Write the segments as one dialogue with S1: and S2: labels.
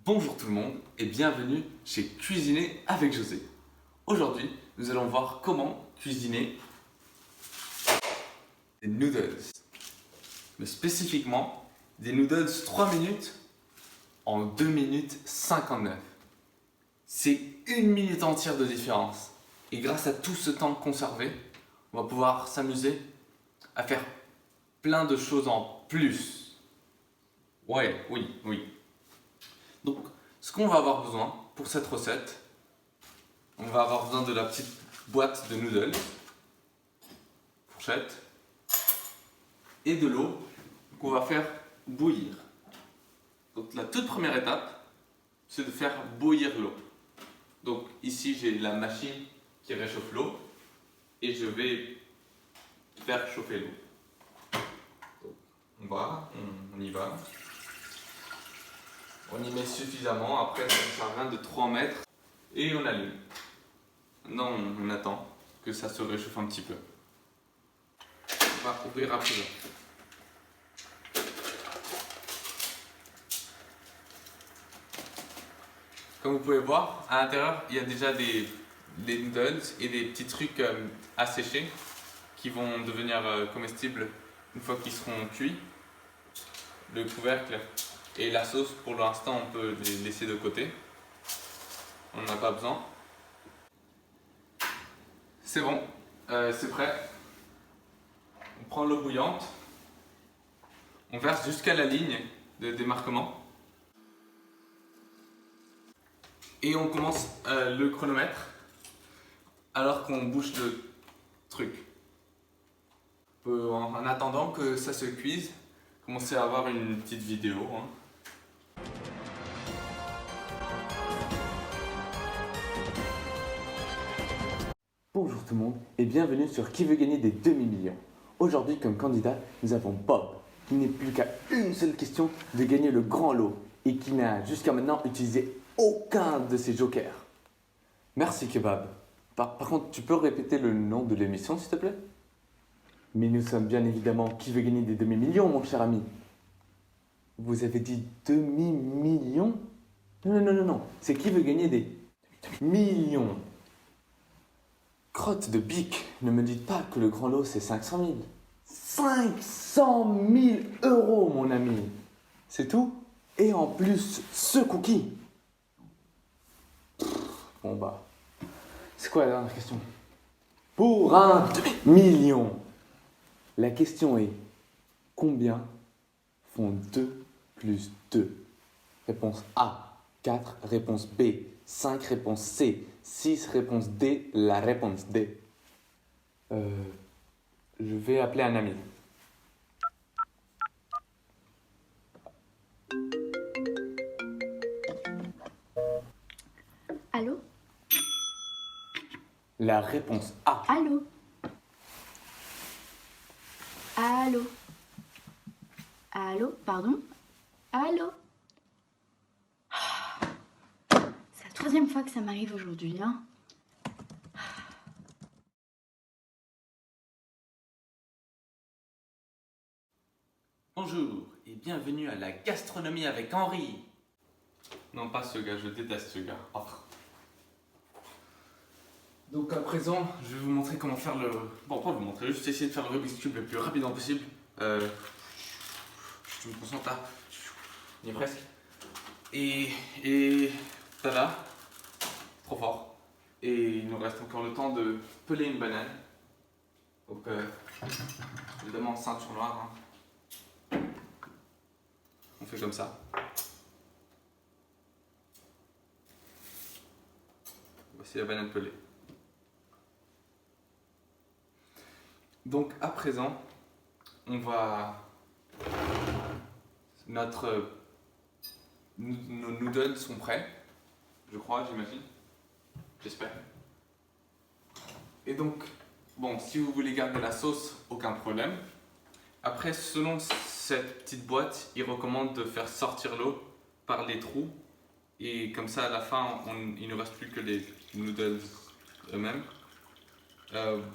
S1: Bonjour tout le monde et bienvenue chez Cuisiner avec José. Aujourd'hui, nous allons voir comment cuisiner des noodles. Mais spécifiquement, des noodles 3 minutes en 2 minutes 59. C'est 1 minute entière de différence. Et grâce à tout ce temps conservé, on va pouvoir s'amuser à faire plein de choses en plus. Oui. Donc, ce qu'on va avoir besoin pour cette recette, on va avoir besoin de la petite boîte de noodles, fourchette, et de l'eau qu'on va faire bouillir. Donc, la toute première étape, c'est de faire bouillir l'eau. Donc, ici, j'ai la machine qui réchauffe l'eau et je vais faire chauffer l'eau. On y va. On y met suffisamment, après ça ne sert à rien de trop en mettre et on allume. Maintenant on attend que ça se réchauffe un petit peu. On va ouvrir à présent. Comme vous pouvez voir, à l'intérieur il y a déjà des noodles et des petits trucs asséchés qui vont devenir comestibles une fois qu'ils seront cuits. Le couvercle et la sauce, pour l'instant, on peut les laisser de côté. On n'en a pas besoin. C'est bon, c'est prêt. On prend l'eau bouillante. On verse jusqu'à la ligne de démarquement. Et on commence le chronomètre alors qu'on bouche le truc. En attendant que ça se cuise, commencer à avoir une petite vidéo. Bonjour tout le monde et bienvenue sur Qui veut gagner des demi-millions. Aujourd'hui comme candidat, nous avons Bob, qui n'est plus qu'à une seule question de gagner le grand lot et qui n'a jusqu'à maintenant utilisé aucun de ses jokers. Merci Kebab. Par contre, tu peux répéter le nom de l'émission s'il te plaît? Mais nous sommes bien évidemment Qui veut gagner des demi-millions mon cher ami. Vous avez dit demi-millions? Non, c'est Qui veut gagner des millions. Crotte de bique, ne me dites pas que le grand lot c'est 500 000. 500 000 euros, mon ami. C'est tout? Et en plus, ce cookie. Bon bah, c'est quoi la dernière question? Pour un demi-million. La question est, combien font 2 plus 2? Réponse A, 4. Réponse B, 5. Réponse C, 6. Réponse D, la réponse D. Je vais appeler un ami.
S2: Allô?
S1: La réponse A.
S2: Allô? Allô? Allô? Pardon? Allô? C'est la troisième fois que ça m'arrive aujourd'hui, hein?
S1: Bonjour et bienvenue à la gastronomie avec Henri. Non, pas ce gars, je déteste ce gars. Oh. Donc à présent, je vais vous montrer comment faire le... Bon, pas vous montrer, juste essayer de faire le Rubik's Cube le plus rapidement possible. Je me concentre là. On y est presque. Et... Tada. Trop fort. Et il nous reste encore le temps de peler une banane. Donc, évidemment, ceinture noire. On fait comme ça. Voici la banane pelée. Donc à présent, on va... Nos noodles sont prêts, je crois, j'imagine. J'espère. Et donc, bon, si vous voulez garder la sauce, aucun problème. Après, selon cette petite boîte, il recommande de faire sortir l'eau par les trous. Et comme ça, à la fin, il ne reste plus que les noodles eux-mêmes.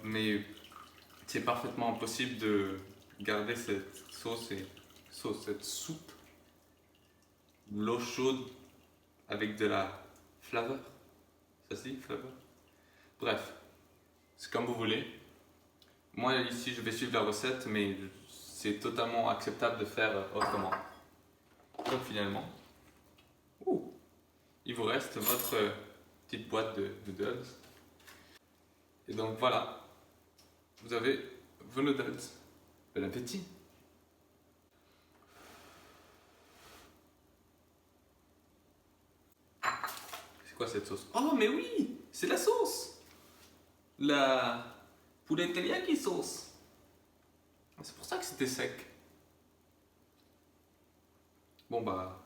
S1: Mais c'est parfaitement possible de garder cette sauce cette soupe, l'eau chaude
S3: avec de la flavor. Ça se dit, flavor? Bref, c'est comme vous voulez. Moi ici je vais suivre la recette, mais c'est totalement acceptable de faire autrement. Donc finalement, il vous reste votre petite boîte de noodles. Et donc voilà, vous avez vos noodles. Bon appétit! C'est quoi cette sauce? Oh mais oui, c'est la sauce! La poulet teriyaki sauce. C'est pour ça que c'était sec. Bon bah,